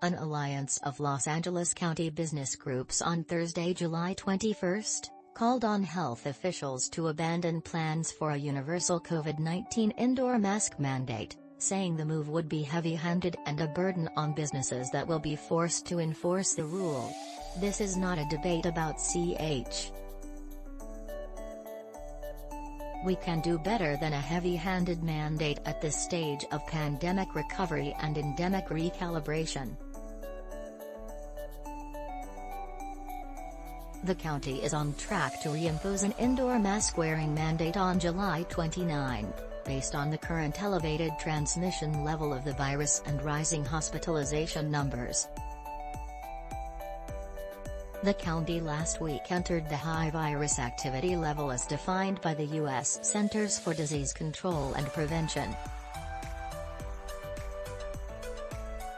An alliance of Los Angeles County business groups on Thursday, July 21, called on health officials to abandon plans for a universal COVID-19 indoor mask mandate, saying the move would be heavy-handed and a burden on businesses that will be forced to enforce the rule. This is not a debate about CH. We can do better than a heavy-handed mandate at this stage of pandemic recovery and endemic recalibration. The county is on track to reimpose an indoor mask-wearing mandate on July 29, based on the current elevated transmission level of the virus and rising hospitalization numbers. The county last week entered the high virus activity level as defined by the U.S. Centers for Disease Control and Prevention.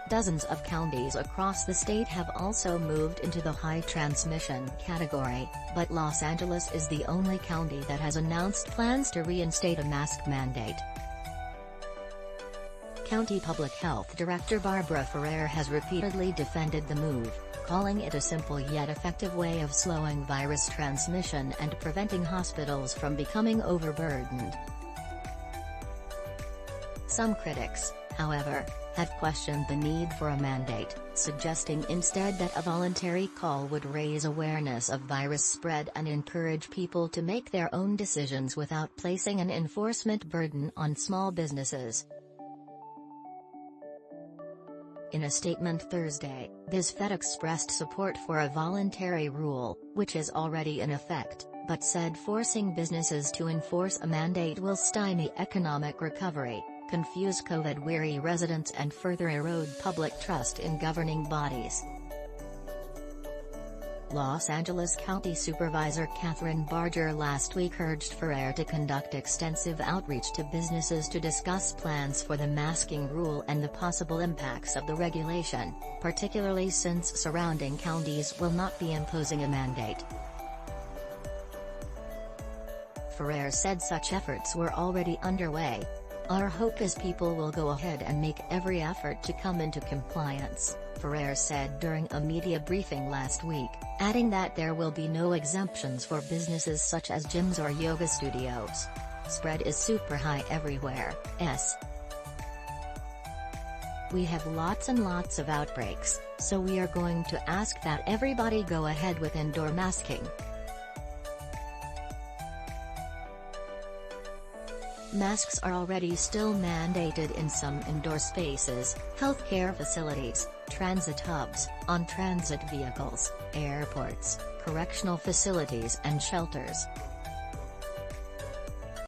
Dozens of counties across the state have also moved into the high transmission category, but Los Angeles is the only county that has announced plans to reinstate a mask mandate. County Public Health Director Barbara Ferrer has repeatedly defended the move, calling it a simple yet effective way of slowing virus transmission and preventing hospitals from becoming overburdened. Some critics, however, have questioned the need for a mandate, suggesting instead that a voluntary call would raise awareness of virus spread and encourage people to make their own decisions without placing an enforcement burden on small businesses. In a statement Thursday, BizFed expressed support for a voluntary rule, which is already in effect, but said forcing businesses to enforce a mandate will stymie economic recovery, confuse COVID-weary residents and further erode public trust in governing bodies. Los Angeles County Supervisor Kathryn Barger last week urged Ferrer to conduct extensive outreach to businesses to discuss plans for the masking rule and the possible impacts of the regulation, particularly since surrounding counties will not be imposing a mandate. Ferrer said such efforts were already underway. "Our hope is people will go ahead and make every effort to come into compliance," Ferrer said during a media briefing last week, adding that there will be no exemptions for businesses such as gyms or yoga studios. "Spread is super high everywhere, yes. We have lots and lots of outbreaks, so we are going to ask that everybody go ahead with indoor masking." Masks are already still mandated in some indoor spaces, healthcare facilities, transit hubs, on transit vehicles, airports, correctional facilities and shelters.